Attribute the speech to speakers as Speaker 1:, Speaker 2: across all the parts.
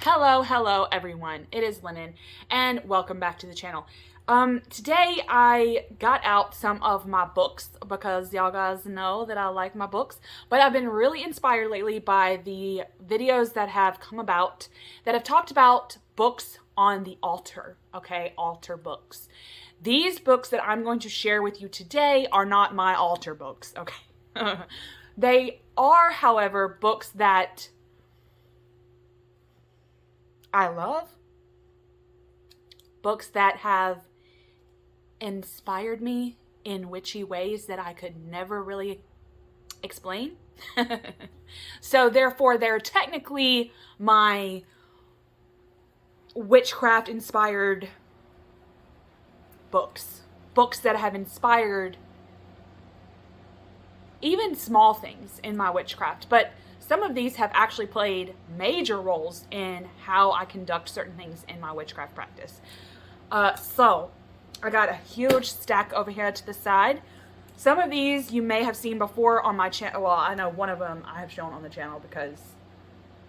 Speaker 1: Hello everyone. It is Lennon and welcome back to the channel. Today I got out some of my books because y'all guys know that I like my books, but I've been really inspired lately by the videos that have come about that have talked about books on the altar, okay? Altar books. These books that I'm going to share with you today are not my altar books, okay? They are, however, books that I love, books that have inspired me in witchy ways that I could never really explain. So therefore, they're technically my witchcraft inspired books. Books that have inspired even small things in my witchcraft. But some of these have actually played major roles in how I conduct certain things in my witchcraft practice. So I got a huge stack over here to the side. Some of these you may have seen before on my channel. Well, I know one of them I have shown on the channel because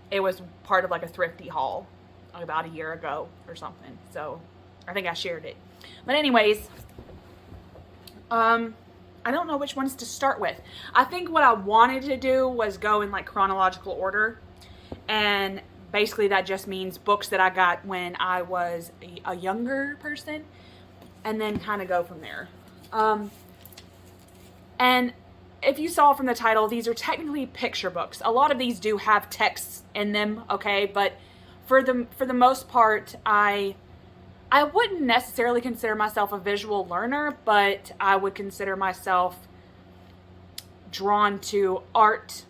Speaker 1: it was part of like a thrifty haul about a year ago or something. So I think I shared it. But anyways, I don't know which ones to start with. I think what I wanted to do was go in like chronological order. And basically that just means books that I got when I was a younger person. And then kind of go from there. And if you saw from the title, these are technically picture books. A lot of these do have texts in them, okay? But for the most part, I wouldn't necessarily consider myself a visual learner, but I would consider myself drawn to the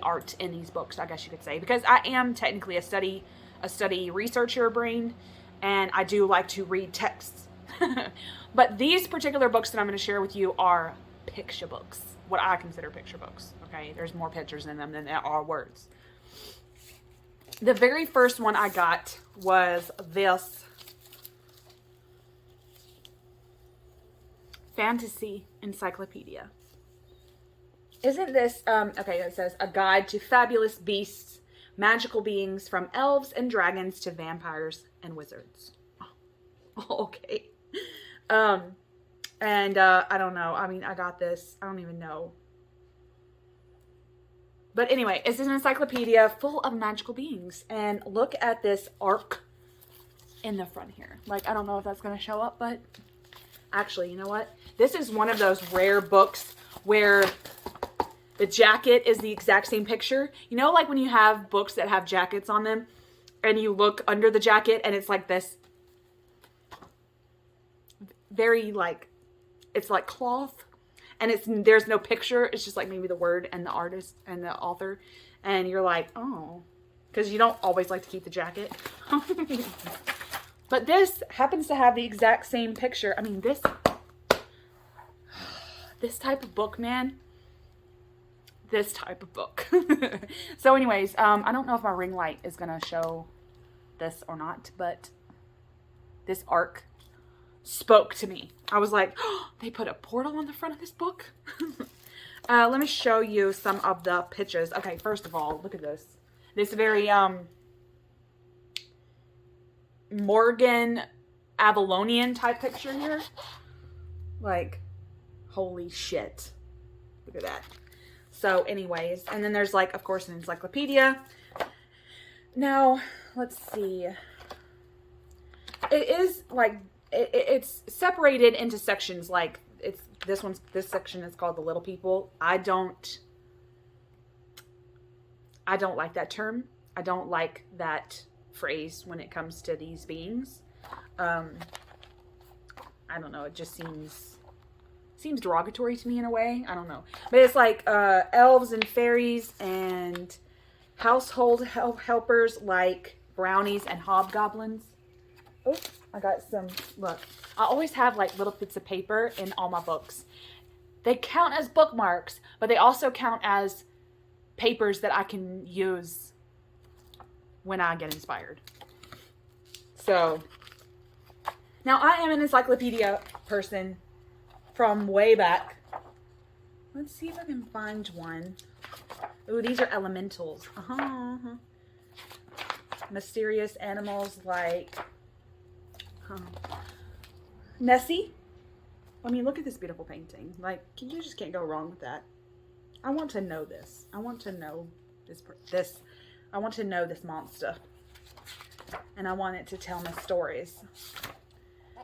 Speaker 1: art in these books, I guess you could say, because I am technically a study researcher brain, and I do like to read texts. But these particular books that I'm going to share with you are picture books, what I consider picture books, okay? There's more pictures in them than there are words. The very first one I got was this fantasy encyclopedia. Isn't this, okay, it says, a guide to fabulous beasts, magical beings, from elves and dragons to vampires and wizards. Oh, okay. I don't know. I mean, I got this. I don't even know. But anyway, it's an encyclopedia full of magical beings. And look at this arc in the front here. Like, I don't know if that's going to show up, but actually, you know what? This is one of those rare books where the jacket is the exact same picture. You know, like when you have books that have jackets on them and you look under the jacket and it's like this very like, it's like cloth. And there's no picture. It's just like maybe the word and the artist and the author. And you're like, oh. Because you don't always like to keep the jacket. But this happens to have the exact same picture. I mean, this type of book, man. This type of book. So anyways, I don't know if my ring light is going to show this or not. But this arc spoke to me. I was like, oh, they put a portal on the front of this book. Let me show you some of the pictures. Okay, first of all, look at this. This very Morgan Avalonian type picture here. Like, holy shit. Look at that. So anyways, and then there's like, of course, an encyclopedia. Now, let's see. It is like, it's separated into sections. Like this section is called the little people. I don't like that term. I don't like that phrase when it comes to these beings. I don't know. It just seems derogatory to me in a way. I don't know. But it's like elves and fairies and household helpers like brownies and hobgoblins. Oops, I got some, look, I always have like little bits of paper in all my books. They count as bookmarks, but they also count as papers that I can use when I get inspired. So, now I am an encyclopedia person from way back. Let's see if I can find one Ooh, these are elementals. Mysterious animals like Nessie. I mean, look at this beautiful painting. Like, you just can't go wrong with that. I want to know this. I want to know this. I want to know this monster. And I want it to tell me stories.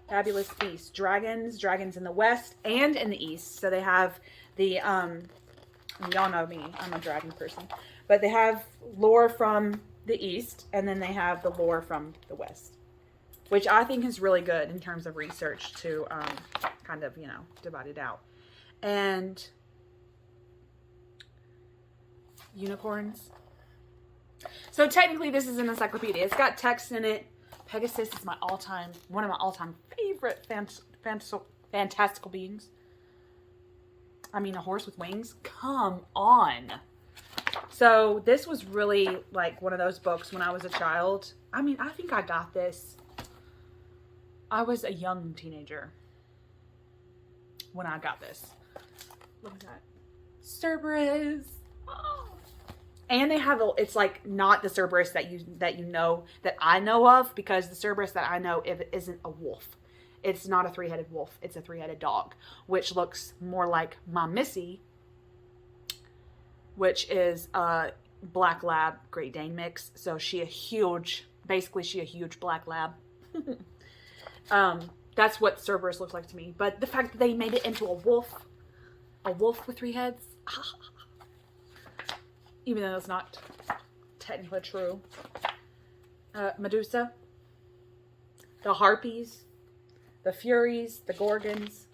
Speaker 1: Fabulous Beast. Dragons in the west and in the east. So they have the, y'all know me, I'm a dragon person. But they have lore from the east, and then they have the lore from the west. Which I think is really good in terms of research to kind of, you know, divide it out. And unicorns. So technically this is an encyclopedia. It's got text in it. Pegasus is one of my all-time favorite fantastical beings. I mean, a horse with wings? Come on. So this was really like one of those books when I was a child. I mean, I think I got this. I was a young teenager when I got this. Look at that. Cerberus. Oh. And they have it's like not the Cerberus that you know, that I know of, because the Cerberus that I know isn't a wolf. It's not a three-headed wolf. It's a three-headed dog, which looks more like my Missy, which is a black lab Great Dane mix. So she a huge black lab. That's what Cerberus looks like to me. But the fact that they made it into a wolf with three heads, even though it's not technically true. Medusa, the harpies, the furies, the gorgons.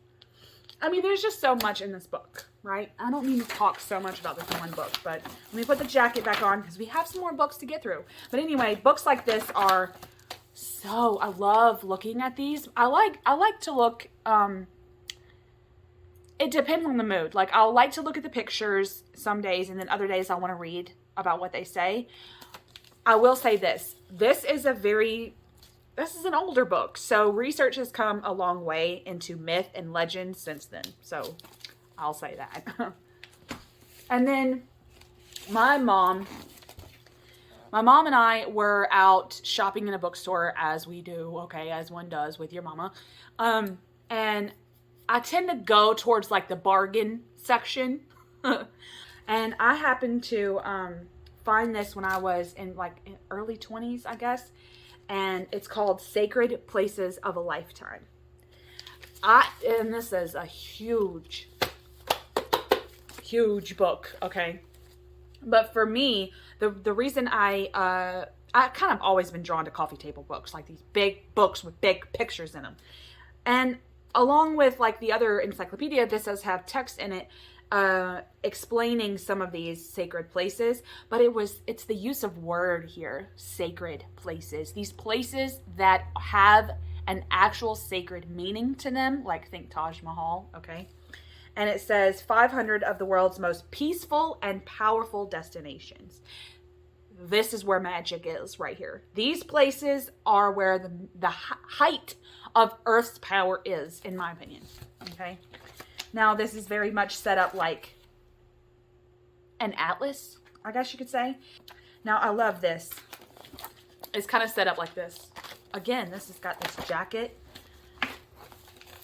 Speaker 1: I mean, there's just so much in this book, right? I don't mean to talk so much about this in one book, but let me put the jacket back on because we have some more books to get through. But anyway, books like this are so, I love looking at these. I like to look, it depends on the mood. Like, I'll like to look at the pictures some days, and then other days I want to read about what they say. I will say this. This is an older book, so research has come a long way into myth and legend since then. So, I'll say that. And then, my mom and I were out shopping in a bookstore, as we do, okay, as one does with your mama. And I tend to go towards like the bargain section. And I happened to find this when I was in early 20s, I guess. And it's called Sacred Places of a Lifetime. And this is a huge book, okay? But for me, the reason I kind of always been drawn to coffee table books, like these big books with big pictures in them. And along with like the other encyclopedia, this does have text in it explaining some of these sacred places, but it's the use of word here, sacred places. These places that have an actual sacred meaning to them, like think Taj Mahal, okay? And it says 500 of the world's most peaceful and powerful destinations. This is where magic is right here. These places are where the height of Earth's power is, in my opinion. Okay. Now, this is very much set up like an atlas, I guess you could say. Now, I love this. It's kind of set up like this. Again, this has got this jacket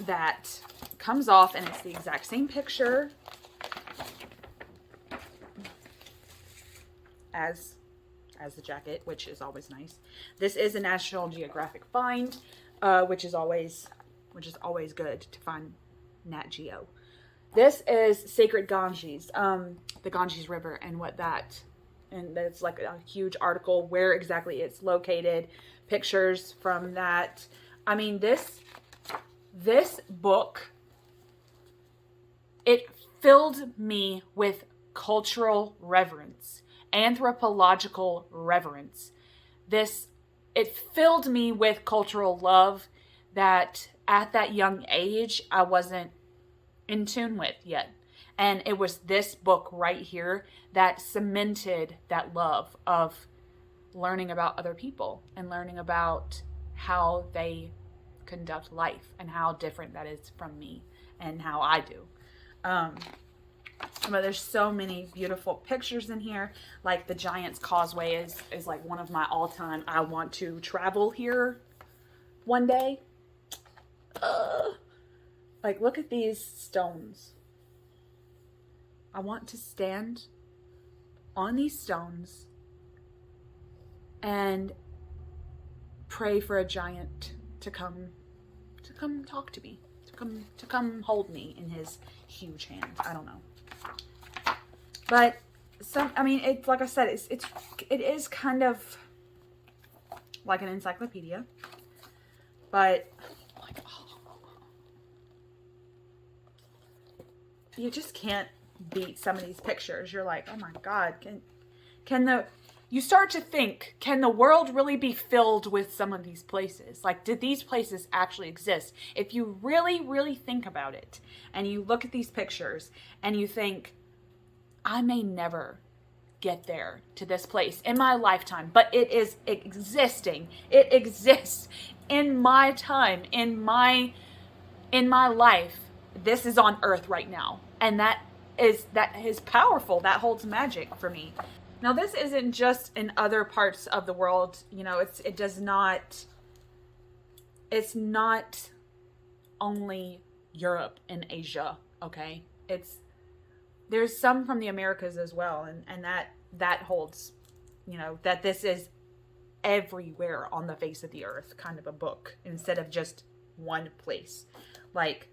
Speaker 1: that comes off, and it's the exact same picture as the jacket, which is always nice. This is a National Geographic find, which is always good to find Nat Geo. This is Sacred Ganges, the Ganges River, and that's like a huge article where exactly it's located, pictures from that. I mean, this book, it filled me with cultural reverence, anthropological reverence. It filled me with cultural love that at that young age I wasn't in tune with yet. And it was this book right here that cemented that love of learning about other people and learning about how they conduct life and how different that is from me and how I do. But there's so many beautiful pictures in here. Like the Giant's Causeway is like one of my all-time, I want to travel here one day. Like, look at these stones. I want to stand on these stones and pray for a giant to come talk to me, to come hold me in his huge hand. I don't know. But I mean, it's like I said, it is kind of like an encyclopedia, but like, you just can't beat some of these pictures. You're like, oh my God, you start to think, can the world really be filled with some of these places? Like, did these places actually exist? If you really, really think about it, and you look at these pictures, and you think, I may never get there to this place in my lifetime, but it is existing. It exists in my time, in my life. This is on Earth right now. And that is powerful. That holds magic for me. Now, this isn't just in other parts of the world. You know, it's not only Europe and Asia, okay? There's some from the Americas as well, and that holds, you know, that this is everywhere on the face of the earth kind of a book, instead of just one place. Like,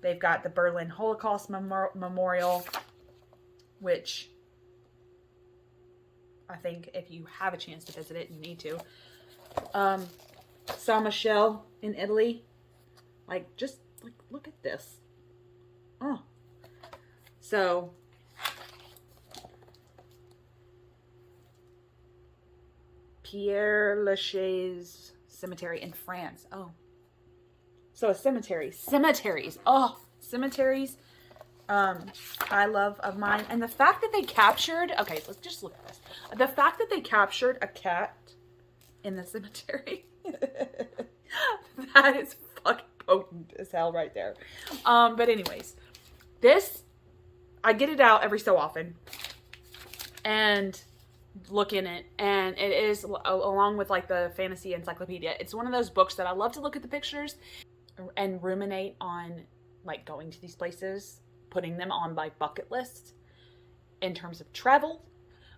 Speaker 1: they've got the Berlin Holocaust Memorial, which I think if you have a chance to visit it, you need to. Saint Michel in Italy. Like, just like, look at this. Oh. So, Père Lachaise Cemetery in France. Oh. So a cemetery. Cemeteries. Oh, cemeteries. I love of mine. And the fact that they captured, okay, let's just look at this. The fact that they captured a cat in the cemetery, that is fucking potent as hell right there. But anyways, this, I get it out every so often and look in it, and it is, along with like the fantasy encyclopedia, it's one of those books that I love to look at the pictures and ruminate on, like, going to these places, putting them on my bucket list in terms of travel,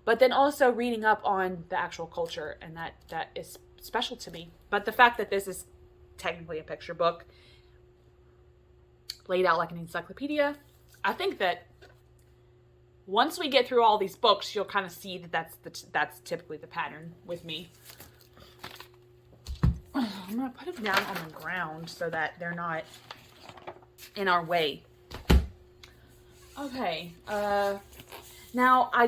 Speaker 1: but then also reading up on the actual culture, and that is special to me. But the fact that this is technically a picture book laid out like an encyclopedia, I think that once we get through all these books, you'll kind of see that that's typically the pattern with me. I'm going to put them down on the ground so that they're not in our way. Okay. Now, I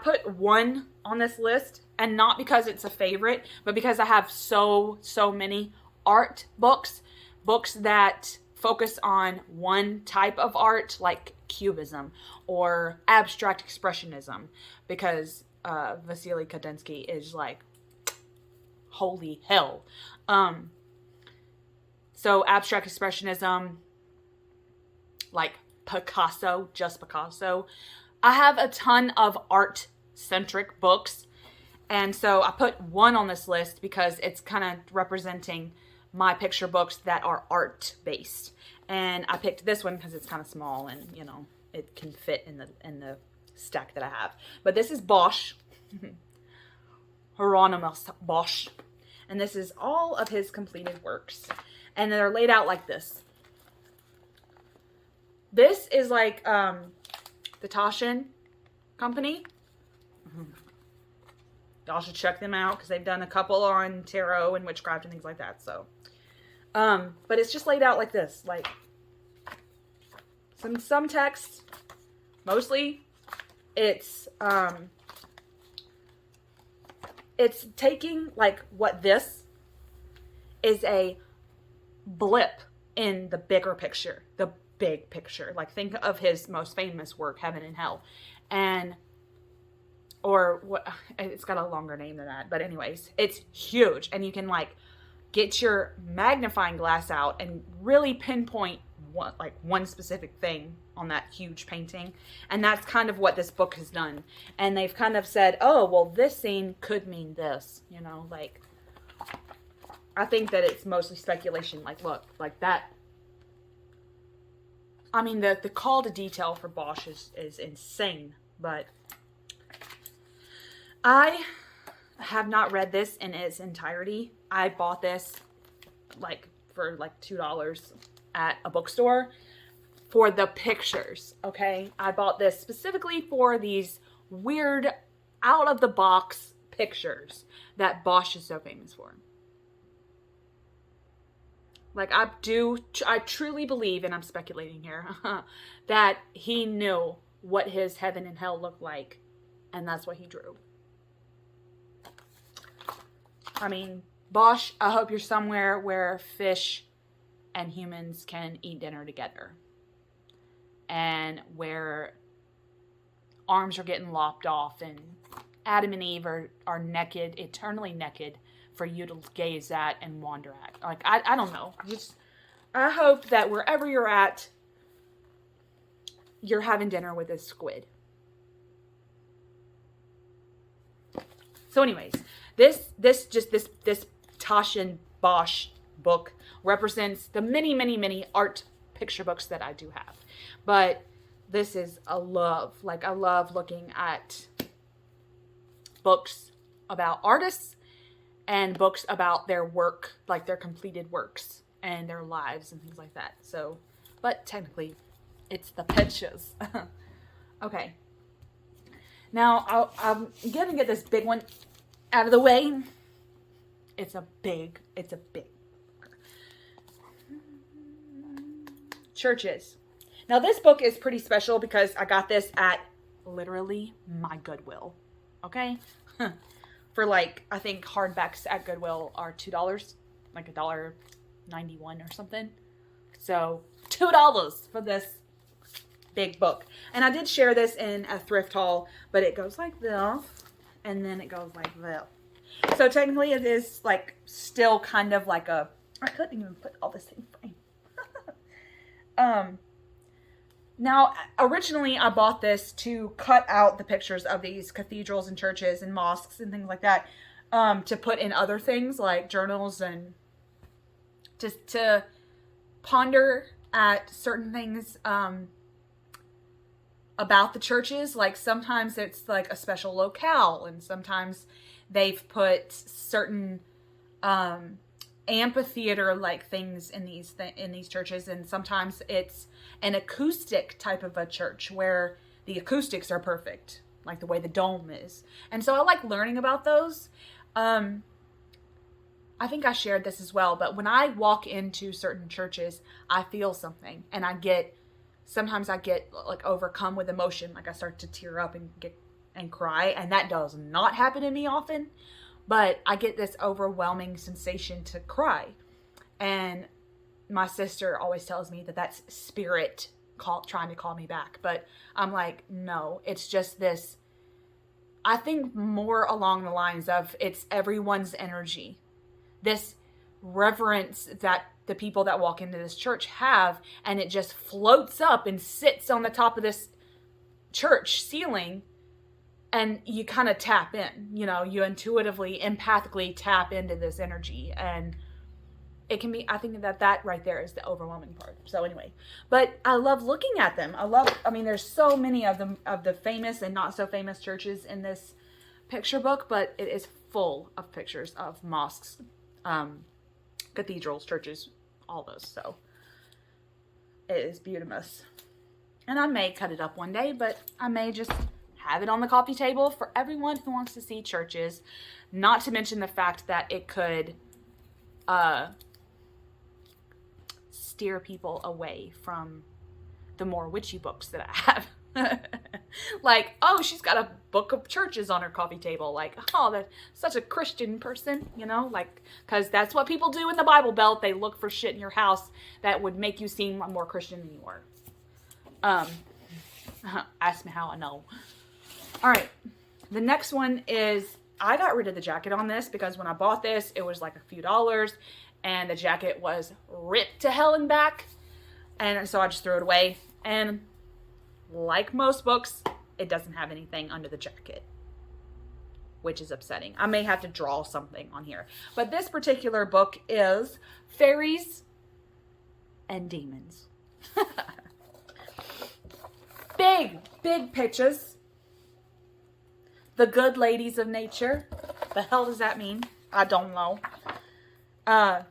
Speaker 1: put one on this list, and not because it's a favorite, but because I have so many art books that focus on one type of art, like Cubism or abstract expressionism, because Vasily Kandinsky is like, holy hell. So abstract expressionism, like Picasso, just Picasso. I have a ton of art-centric books, and so I put one on this list because it's kind of representing my picture books that are art-based. And I picked this one because it's kind of small and, you know, it can fit in the stack that I have. But this is Bosch. Hieronymus Bosch. And this is all of his completed works. And they're laid out like this. This is like the Taschen company. Y'all should check them out because they've done a couple on tarot and witchcraft and things like that. So, but it's just laid out like this, like some text. Mostly, it's taking like what this is a blip in the bigger picture, the big picture. Like, think of his most famous work, Heaven and Hell, or what? It's got a longer name than that, but anyways, it's huge, and you can like get your magnifying glass out and really pinpoint one specific thing on that huge painting. And that's kind of what this book has done. And they've kind of said, oh, well, this scene could mean this, you know, like, I think that it's mostly speculation. Like, look, like that. I mean, the call to detail for Bosch is insane, but I have not read this in its entirety. I bought this for $2 at a bookstore for the pictures, okay? I bought this specifically for these weird, out-of-the-box pictures that Bosch is so famous for. Like, I truly believe, and I'm speculating here, that he knew what his heaven and hell looked like, and that's what he drew. I mean, Bosch, I hope you're somewhere where fish and humans can eat dinner together. And where arms are getting lopped off and Adam and Eve are naked, eternally naked, for you to gaze at and wander at. Like, I don't know. I hope that wherever you're at, you're having dinner with a squid. So anyways, this Taschen Bosch book represents the many art picture books that I do have. But this is a love. Like, I love looking at books about artists and books about their work, like their completed works and their lives and things like that. So, but technically, it's the pictures. Okay. Now, I'm gonna get this big one out of the way. It's a big. Churches. Now, this book is pretty special because I got this at literally my Goodwill. Okay? For I think hardbacks at Goodwill are $2, like $1.91 or something. So $2 for this big book. And I did share this in a thrift haul, but it goes like this, and then it goes like this. So technically it is still kind of like a, I couldn't even put all this in frame. Now, originally I bought this to cut out the pictures of these cathedrals and churches and mosques and things like that, to put in other things like journals and just to ponder at certain things about the churches. Like, sometimes it's like a special locale, and sometimes they've put certain amphitheater like things in these churches, and sometimes it's an acoustic type of a church where the acoustics are perfect, like the way the dome is. And so I like learning about those. I think I shared this as well, but when I walk into certain churches, I feel something, and sometimes I get overcome with emotion. Like, I start to tear up and cry, and that does not happen to me often. But I get this overwhelming sensation to cry. And my sister always tells me that that's spirit trying to call me back. But I'm like, no, it's just this. I think more along the lines of it's everyone's energy. This reverence that the people that walk into this church have, and it just floats up and sits on the top of this church ceiling. And you kind of tap in, you intuitively, empathically tap into this energy. And it can be, I think that right there is the overwhelming part. So anyway, but I love looking at them. There's so many of them, of the famous and not so famous churches in this picture book, but it is full of pictures of mosques, cathedrals, churches, all those. So it is beautiful. And I may cut it up one day, but I may just have it on the coffee table for everyone who wants to see churches. Not to mention the fact that it could steer people away from the more witchy books that I have. Like, oh, she's got a book of churches on her coffee table. Like, oh, that's such a Christian person, because that's what people do in the Bible Belt. They look for shit in your house that would make you seem more Christian than you are. Ask me how I know. All right, the next one is, I got rid of the jacket on this because when I bought this, it was like a few dollars, and the jacket was ripped to hell and back. And so I just threw it away. And like most books, it doesn't have anything under the jacket, which is upsetting. I may have to draw something on here. But this particular book is Fairies and Demons. Big, big pictures. The good ladies of nature. The hell does that mean? I don't know. And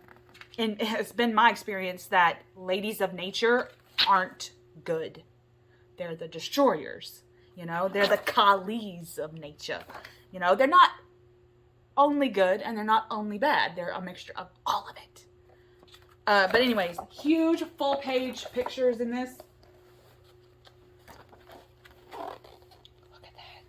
Speaker 1: it has been my experience that ladies of nature aren't good. They're the destroyers. You know, they're the Kalis of nature. You know, they're not only good and they're not only bad. They're a mixture of all of it. But anyways, huge full page pictures in this. Look at that.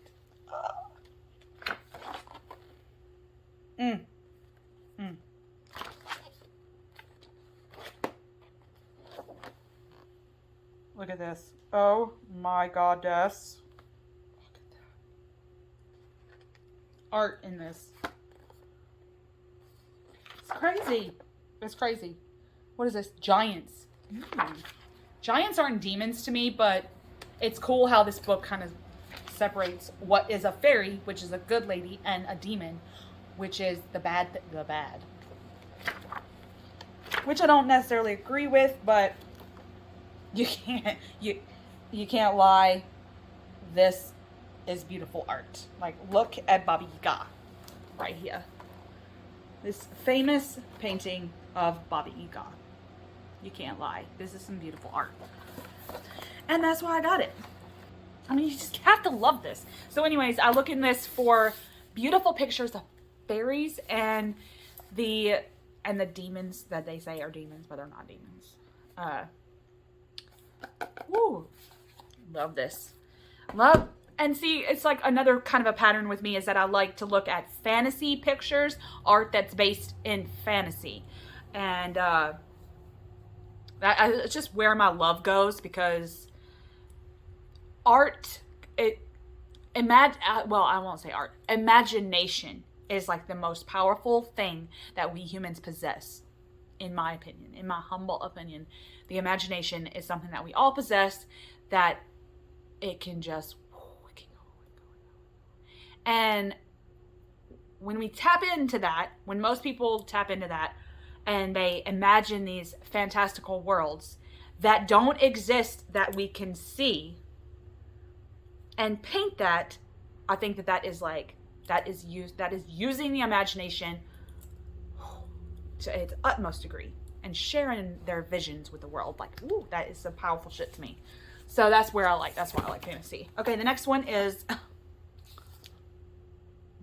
Speaker 1: Look at this. Oh my goddess. Look at that. Art in this. It's crazy. It's crazy. What is this? Giants. Giants aren't demons to me, but it's cool how this book kind of separates what is a fairy, which is a good lady, and a demon, which is the bad. Which I don't necessarily agree with, but you can't lie. This is beautiful art. Like, look at Baba Yaga right here. This famous painting of Baba Yaga. You can't lie. This is some beautiful art. And that's why I got it. I mean, you just have to love this. So anyways, I look in this for beautiful pictures of fairies and the demons that they say are demons, but they're not demons. Woo. Love this. Love. And see, it's like another kind of a pattern with me is that I like to look at fantasy pictures, art that's based in fantasy. And it's just where my love goes, because art, I won't say art. Imagination is like the most powerful thing that we humans possess, in my opinion, in my humble opinion. The imagination is something that we all possess, that it can just, it can go. And when we tap into that, when most people tap into that, and they imagine these fantastical worlds that don't exist, that we can see, and paint that, I think that is using the imagination to its utmost degree and sharing their visions with the world. Like, ooh, that is some powerful shit to me. So that's why I like fantasy. Okay, the next one is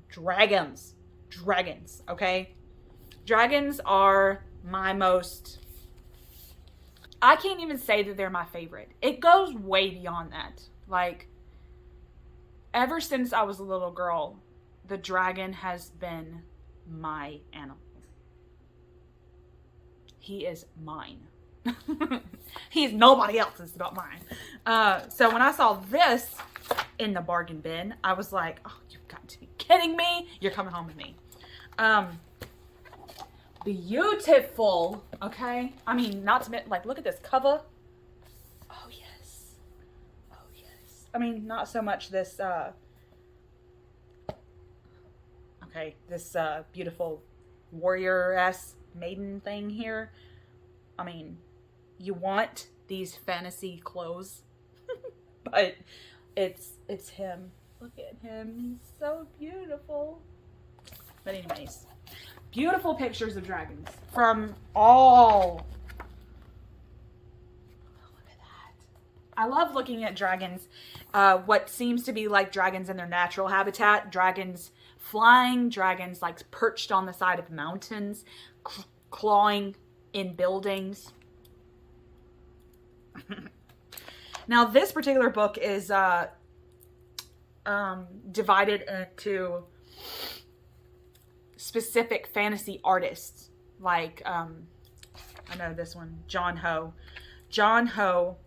Speaker 1: dragons. Dragons, okay? Dragons are my most... I can't even say that they're my favorite. It goes way beyond that. Like, ever since I was a little girl, the dragon has been my animal. He is mine. He is nobody else's but mine. So when I saw this in the bargain bin, I was like, oh, you've got to be kidding me. You're coming home with me. Beautiful. Okay. I mean, not to admit, like, look at this cover. Oh, yes. Oh, yes. I mean, not so much this, this beautiful warrior-esque maiden thing here. I mean, you want these fantasy clothes, but it's him. Look at him. He's so beautiful. But anyways, beautiful pictures of dragons from all. Look at that. I love looking at dragons. What seems to be like dragons in their natural habitat. Dragons flying, dragons like perched on the side of mountains, clawing in buildings. Now, this particular book is divided into specific fantasy artists. Like, I know this one, John Ho. John Ho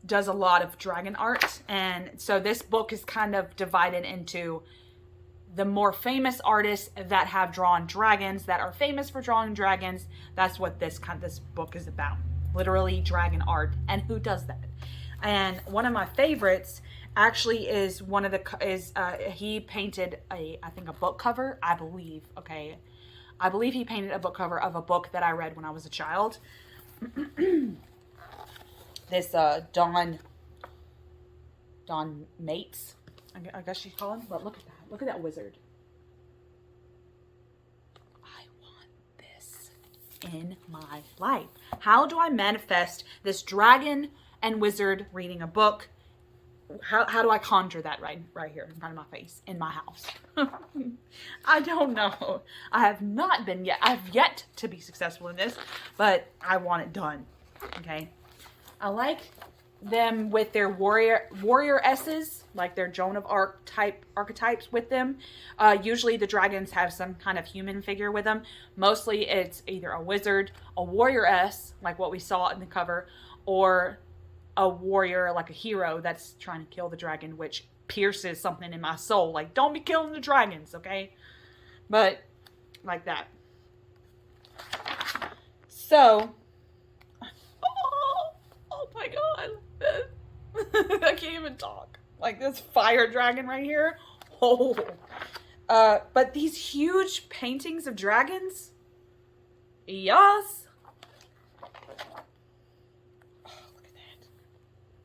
Speaker 1: does a lot of dragon art, and so this book is kind of divided into the more famous artists that have drawn dragons, that are famous for drawing dragons, that's what this book is about. Literally dragon art. And who does that? And one of my favorites actually is he painted I think a book cover, I believe. Okay. I believe he painted a book cover of a book that I read when I was a child. This Don Mates, I guess she's calling. But look at that. Look at that wizard. I want this in my life. How do I manifest this dragon and wizard reading a book? How do I conjure that right here in front of my face in my house? I don't know. I have not been yet. I've yet to be successful in this, but I want it done. Okay. I like them with their warrioresses, like their Joan of Arc type archetypes with them. Usually the dragons have some kind of human figure with them. Mostly it's either a wizard, a warrioress, like what we saw in the cover, or a warrior, like a hero that's trying to kill the dragon, which pierces something in my soul. Like, don't be killing the dragons, okay? But, like that. So, oh my god. I can't even talk. Like this fire dragon right here. Oh. But these huge paintings of dragons. Yes.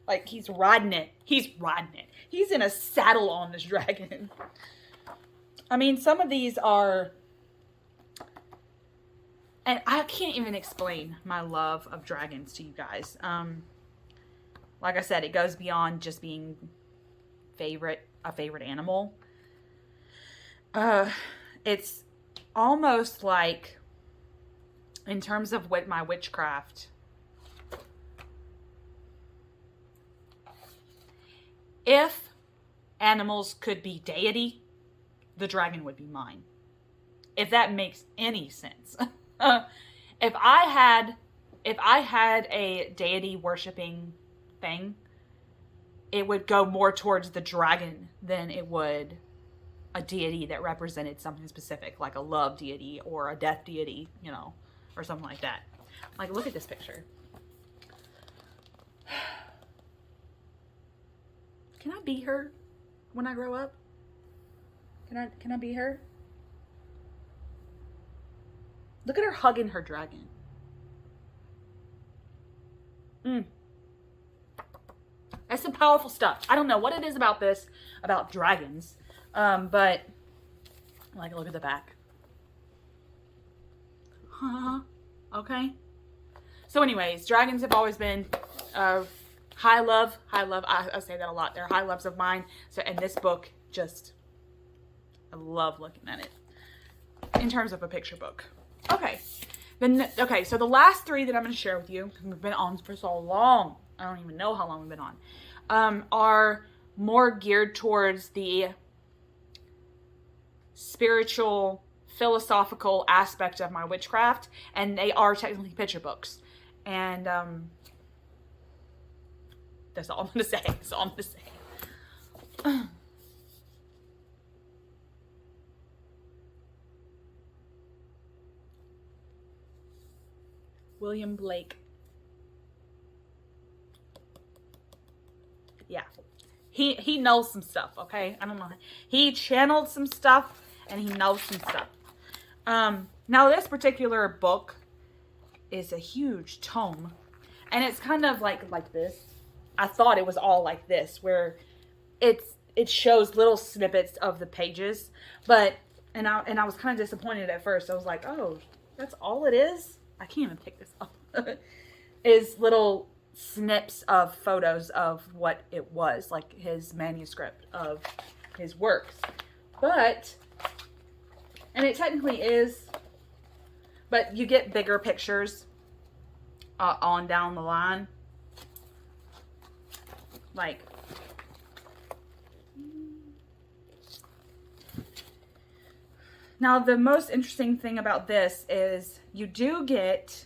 Speaker 1: Like, he's riding it. He's riding it. He's in a saddle on this dragon. I mean, some of these are... And I can't even explain my love of dragons to you guys. Like I said, it goes beyond just being a favorite animal. It's almost like, in terms of what my witchcraft... If animals could be deity, the dragon would be mine. If that makes any sense. If I had a deity worshipping thing, it would go more towards the dragon than it would a deity that represented something specific, like a love deity or a death deity, you know, or something like that. Like, look at this picture. Can I be her when I grow up? Can I be her? Look at her hugging her dragon. That's some powerful stuff. I don't know what it is about this, about dragons. But, like, look at the back. Okay. So anyways, dragons have always been, high love. I say that a lot. They're high loves of mine. So, and this book, just, I love looking at it. In terms of a picture book. Okay. Okay, so the last three that I'm going to share with you, because we've been on for so long, I don't even know how long we've been on, are more geared towards the spiritual, philosophical aspect of my witchcraft, and they are technically picture books. And, that's all I'm going to say. That's all I'm going to say. William Blake. Yeah. He knows some stuff, okay? I don't know. He channeled some stuff, and he knows some stuff. Now, this particular book is a huge tome, and it's kind of like this. I thought it was all like this, where it shows little snippets of the pages, but and I was kind of disappointed at first. I was like, oh, that's all it is? I can't even pick this up. Is little snips of photos of what it was, like his manuscript of his works. But, and it technically is, but you get bigger pictures on down the line. Like, now the most interesting thing about this is you do get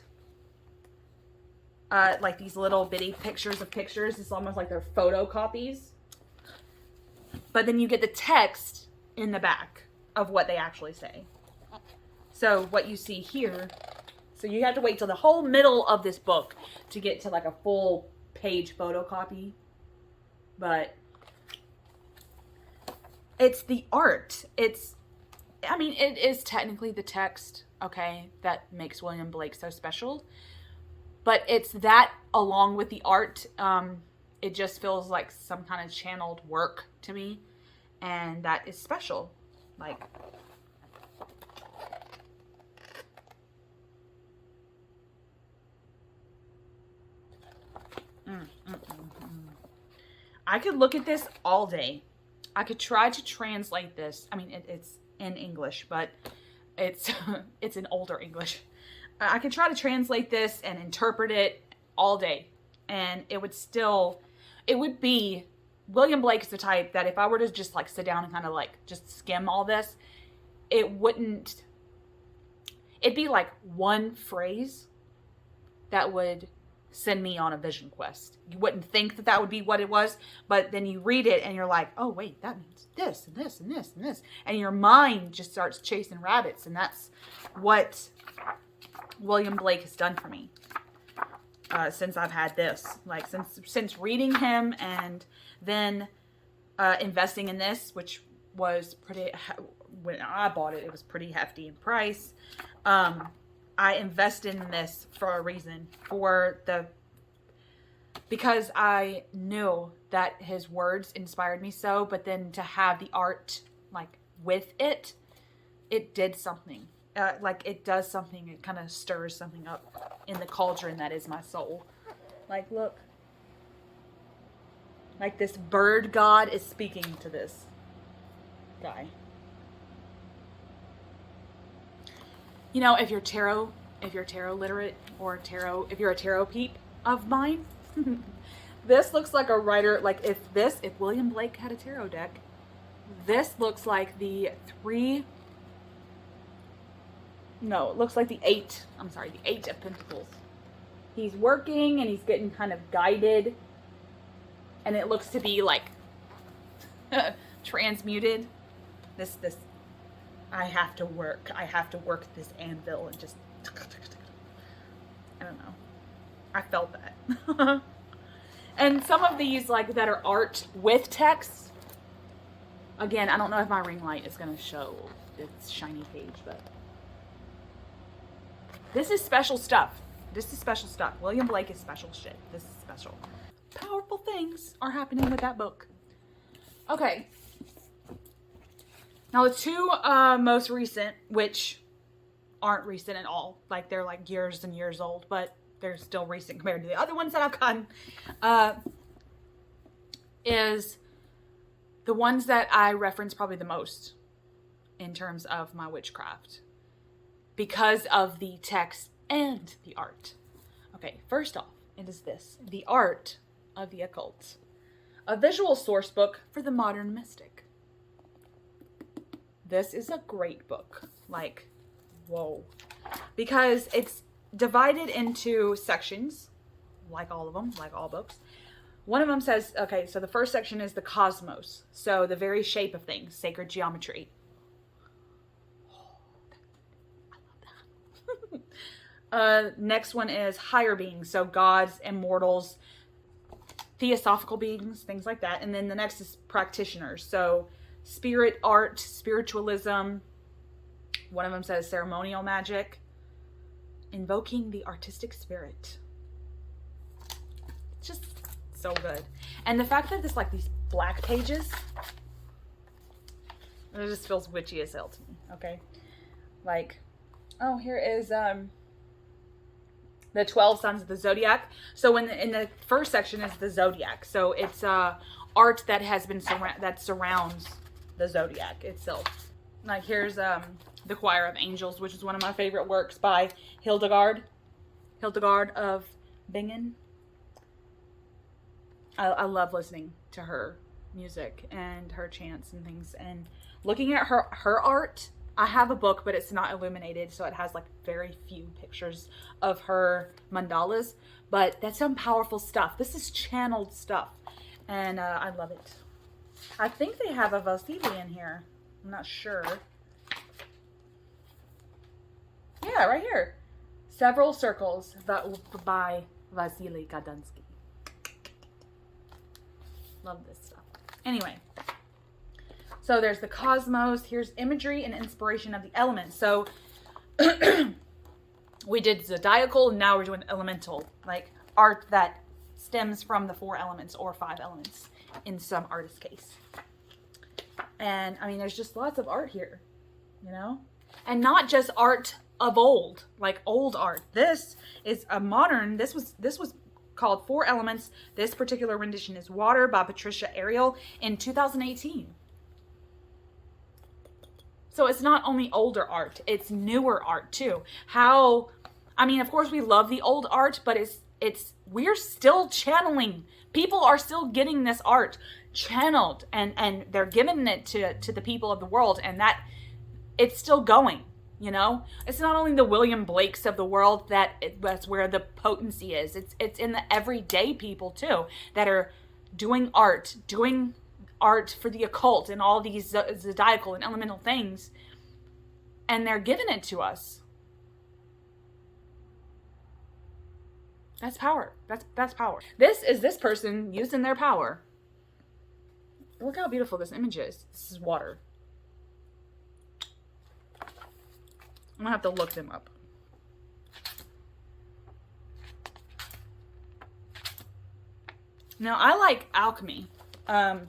Speaker 1: like these little bitty pictures of pictures. It's almost like they're photocopies. But then you get the text in the back. of what they actually say. So what you see here, so you have to wait till the whole middle of this book to get to like a full page photocopy. But it's the art. I mean, it is technically the text, okay, that makes William Blake so special. But it's that along with the art. It just feels like some kind of channeled work to me. And that is special. Like, I could look at this all day. I could try to translate this. I mean, it's in English, but it's it's in older English. I could try to translate this and interpret it all day, and it would be, William Blake is the type that if I were to just like sit down and kind of like just skim all this, it'd be like one phrase that would send me on a vision quest. You wouldn't think that would be what it was, but then you read it and you're like, oh wait, that means this and this and this and this. And your mind just starts chasing rabbits. And that's what William Blake has done for me. Since I've had this, like since reading him and then investing in this, which was pretty, when I bought it, it was pretty hefty in price. I invested in this for a reason, because I knew that his words inspired me so, but then to have the art like with it did something. Like it does something. It kind of stirs something up in the cauldron that is my soul. Like, look. Like this bird god is speaking to this guy. You know, if you're tarot literate, or if you're a tarot peep of mine, this looks like a writer, like if William Blake had a tarot deck, this looks like the Eight of Pentacles. He's working and he's getting kind of guided, and it looks to be like transmuted. This I have to work this anvil and just, I don't know. I felt that. And some of these like that are art with text. Again, I don't know if my ring light is going to show its shiny page, but this is special stuff. William Blake is special shit. This is special. Powerful things are happening with that book. Okay. Now the two most recent, which aren't recent at all, like they're like years and years old, but they're still recent compared to the other ones that I've gotten, is the ones that I reference probably the most in terms of my witchcraft, because of the text and the art. Okay, first off, it is this, The Art of the Occult, a visual source book for the modern mystic. This is a great book. Like, whoa. Because it's divided into sections, like all of them, like all books. One of them says, okay, so the first section is the cosmos. So the very shape of things, sacred geometry. Oh, I love that. Next one is higher beings. So gods, immortals, theosophical beings, things like that. And then the next is practitioners. So spirit art, spiritualism. One of them says ceremonial magic, invoking the artistic spirit. Just so good. And the fact that there's like these black pages, it just feels witchy as hell to me. Okay, like, oh, here is the 12 signs of the zodiac. So in the first section is the zodiac. So it's art that has been that surrounds the zodiac itself. Like here's the Choir of Angels, which is one of my favorite works by Hildegard of Bingen. I love listening to her music and her chants and things, and looking at her art. I have a book, but it's not illuminated, so it has like very few pictures of her mandalas, but that's some powerful stuff. This is channeled stuff, and I love it. I think they have a Vasili in here. I'm not sure. yeah, right here. Several Circles by Vasily Gadunsky. Love this stuff. Anyway, so there's the cosmos. Here's imagery and inspiration of the elements. So we did zodiacal, and now we're doing elemental, like art that stems from the 4 elements or 5 elements in some artist case. And I mean, there's just lots of art here, you know, and not just art of old, like old art. This is a modern. This was called 4 Elements. This particular rendition is Water by Patricia Ariel in 2018. So it's not only older art, it's newer art too. I mean, of course we love the old art, but we're still channeling. People are still getting this art channeled, and they're giving it to the people of the world, and that it's still going, you know? It's not only the William Blakes of the world that's where the potency is. It's in the everyday people too that are doing art for the occult and all these zodiacal and elemental things, and they're giving it to us. That's power. That's power. This is this person using their power. Look how beautiful this image is. This is water. I'm gonna have to look them up. Now, I like alchemy. A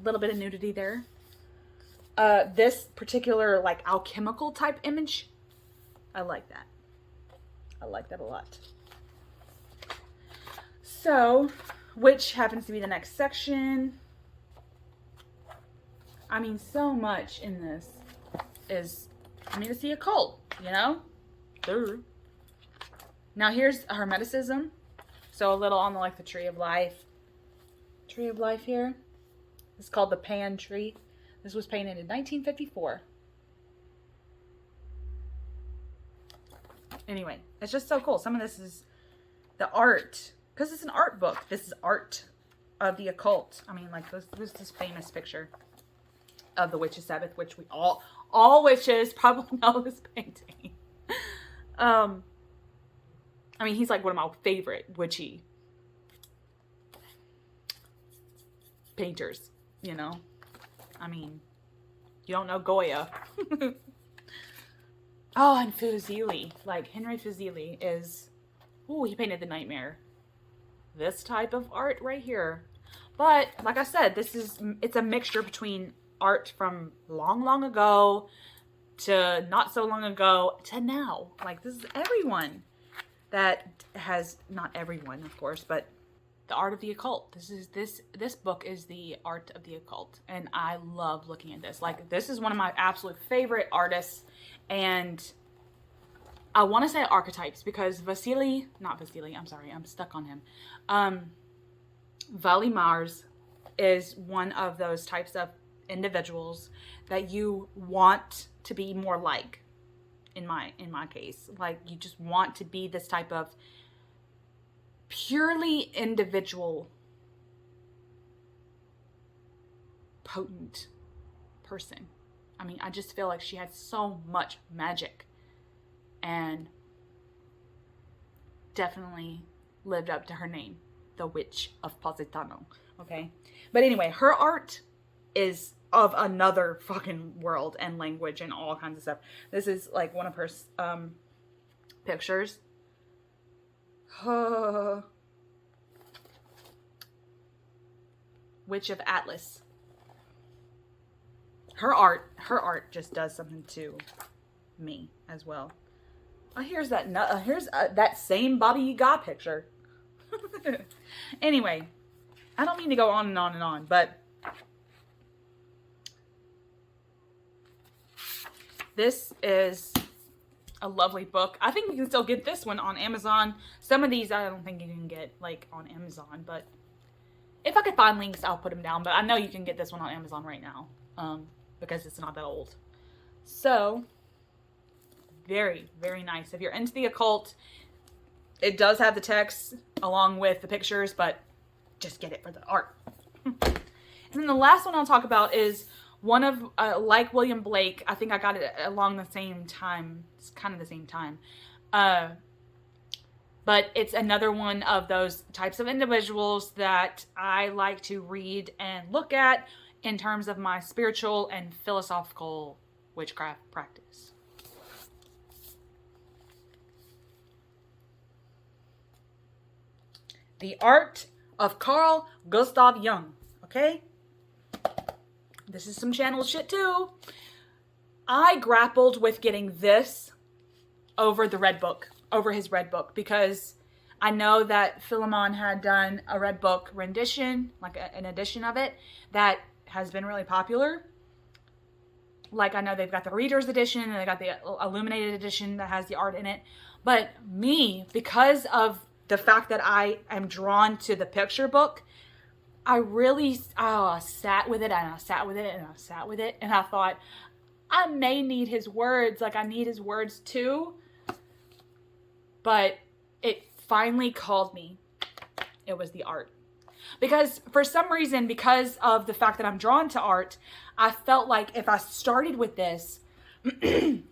Speaker 1: little bit of nudity there. This particular, like, alchemical type image, I like that. I like that a lot. So, which happens to be the next section. I mean, so much in this is, I mean, it's the occult, you know? Duh. Now, here's Hermeticism. So, a little on the, like, the Tree of Life. Tree of Life here. It's called the Pan Tree. This was painted in 1954. Anyway, it's just so cool. Some of this is the art, because it's an art book. This is art of the occult. I mean, like, this famous picture of the Witch's Sabbath, which we all witches probably know this painting. I mean, he's like one of my favorite witchy painters, you know? I mean, you don't know Goya. Oh, and Fuseli. Like, Henry Fuseli is... Ooh, he painted The Nightmare. This type of art right here. But, like I said, it's a mixture between art from long, long ago to not so long ago to now. Like, this is everyone that has... Not everyone, of course, but the art of the occult. This book is the art of the occult, and I love looking at this. Like, this is one of my absolute favorite artists, and I want to say archetypes because I'm stuck on him. Vali Mars is one of those types of individuals that you want to be more like. In my case, like, you just want to be this type of purely individual, potent person. I mean, I just feel like she had so much magic and definitely lived up to her name, the Witch of Positano. Okay? But anyway, her art is of another fucking world and language and all kinds of stuff. This is like one of her pictures. Witch of Atlas. Her art just does something to me as well. Oh, here's that same Baba Yaga picture. Anyway, I don't mean to go on and on and on, but this is a lovely book. I think you can still get this one on Amazon. Some of these I don't think you can get, like, on Amazon, but if I could find links, I'll put them down. But I know you can get this one on Amazon right now, because it's not that old. So, very, very nice. If you're into the occult, it does have the text along with the pictures, but just get it for the art. And then the last one I'll talk about is one of, like William Blake, I think I got it along the same time. It's kind of the same time. But it's another one of those types of individuals that I like to read and look at in terms of my spiritual and philosophical witchcraft practice. The Art of Carl Gustav Jung. Okay? This is some channel shit too. I grappled with getting this over the red book, over his red book, because I know that Philemon had done a red book rendition, like an edition of it, that has been really popular. Like, I know they've got the reader's edition and they got the illuminated edition that has the art in it. But me, because of the fact that I am drawn to the picture book, I really sat with it and I sat with it and I sat with it. And I thought, I may need his words. Like, I need his words too. But it finally called me. It was the art. Because for some reason, because of the fact that I'm drawn to art, I felt like if I started with this and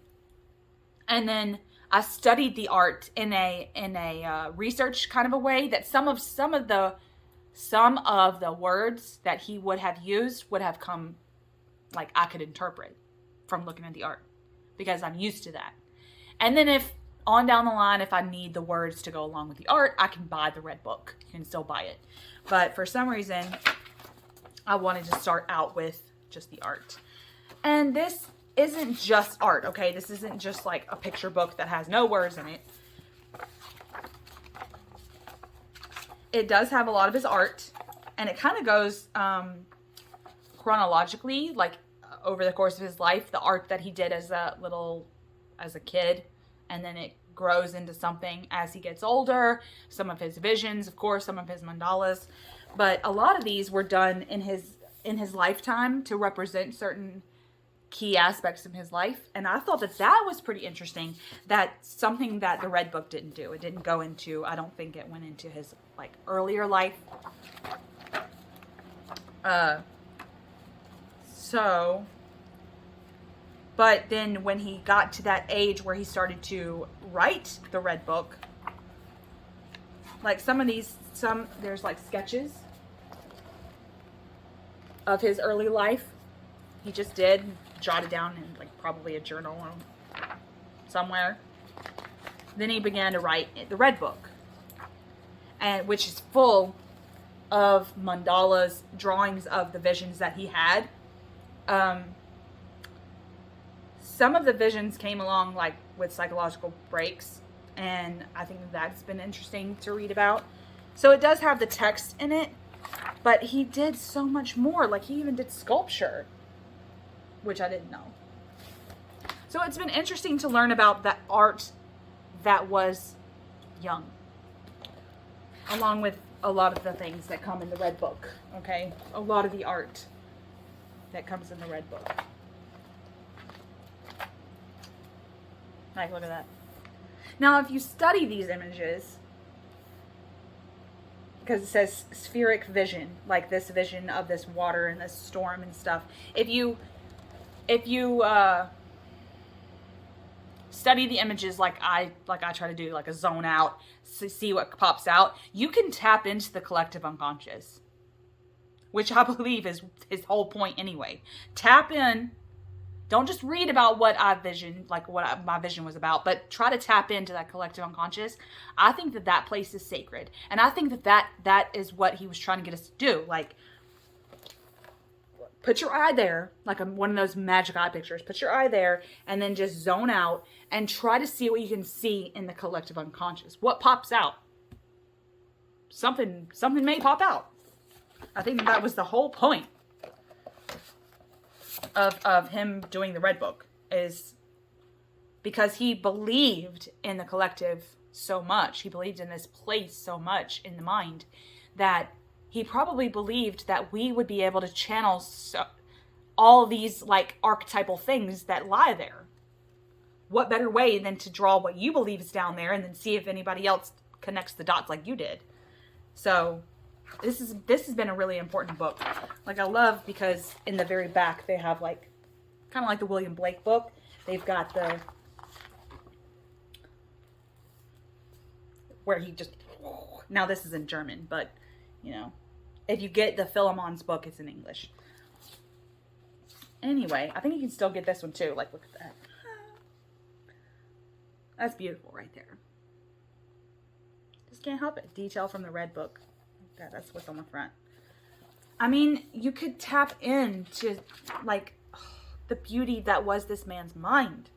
Speaker 1: then I studied the art in a research kind of a way, that some of the words that he would have used would have come, like, I could interpret from looking at the art, because I'm used to that. And then if on down the line, if I need the words to go along with the art, I can buy the red book. You can still buy it. But for some reason, I wanted to start out with just the art. And this isn't just art, okay? This isn't just like a picture book that has no words in it. It does have a lot of his art, and it kind of goes chronologically, like over the course of his life, the art that he did as a kid, and then it grows into something as he gets older. Some of his visions, of course, some of his mandalas, but a lot of these were done in his lifetime to represent certain key aspects of his life. And I thought that was pretty interesting. That's something that the red book didn't do. It didn't go into, I don't think it went into his like earlier life. But then when he got to that age where he started to write the red book, like there's like sketches of his early life. He just jotted down in like probably a journal or somewhere. Then he began to write the red book, and which is full of mandalas, drawings of the visions that he had. Some of the visions came along like with psychological breaks, and I think that's been interesting to read about. So it does have the text in it, but he did so much more. Like, he even did sculpture, which I didn't know. So it's been interesting to learn about that art that was Jung, along with a lot of the things that come in the red book, okay? A lot of the art that comes in the red book. Like, look at that. Now, if you study these images, because it says spheric vision, like this vision of this water and this storm and stuff. If you study the images like I try to do, like a zone out, see what pops out, you can tap into the collective unconscious, which I believe is his whole point anyway. Tap in. Don't just read about what I visioned, like what my vision was about, but try to tap into that collective unconscious. I think that place is sacred. And I think that is what he was trying to get us to do. Like, put your eye there, like one of those magic eye pictures. Put your eye there and then just zone out and try to see what you can see in the collective unconscious. What pops out? Something may pop out. I think that was the whole point of him doing the red book, is because he believed in the collective so much. He believed in this place so much in the mind that he probably believed that we would be able to channel all these like archetypal things that lie there. What better way than to draw what you believe is down there and then see if anybody else connects the dots like you did. So this has been a really important book. Like, I love because in the very back they have like kind of like the William Blake book. They've got the where he just, now this is in German, but you know, if you get the Philemon's book, it's in English. Anyway, I think you can still get this one too. Like, look at that. That's beautiful right there. Just can't help it. Detail from the red book. That's what's on the front. I mean, you could tap into like the beauty that was this man's mind.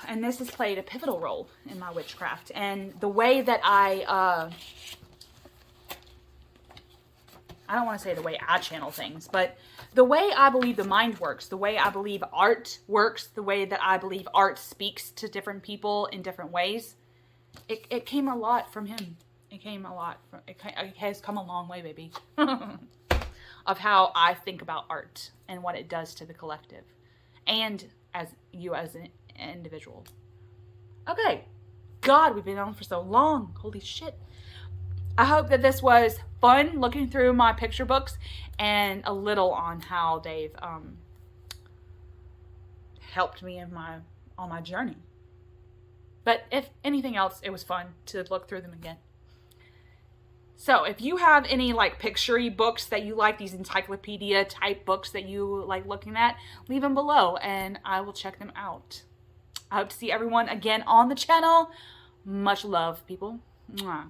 Speaker 1: And this has played a pivotal role in my witchcraft. And the way that I don't want to say the way I channel things, but the way I believe the mind works, the way I believe art works, the way that I believe art speaks to different people in different ways, it came a lot from him. It came a lot from, it has come a long way, baby, of how I think about art and what it does to the collective and as you as an individual. Okay. God, we've been on for so long. Holy shit. I hope that this was fun looking through my picture books and a little on how they've helped me on my journey. But if anything else, it was fun to look through them again. So if you have any like picture-y books that you like, these encyclopedia type books that you like looking at, leave them below and I will check them out. I hope to see everyone again on the channel. Much love, people. Mwah.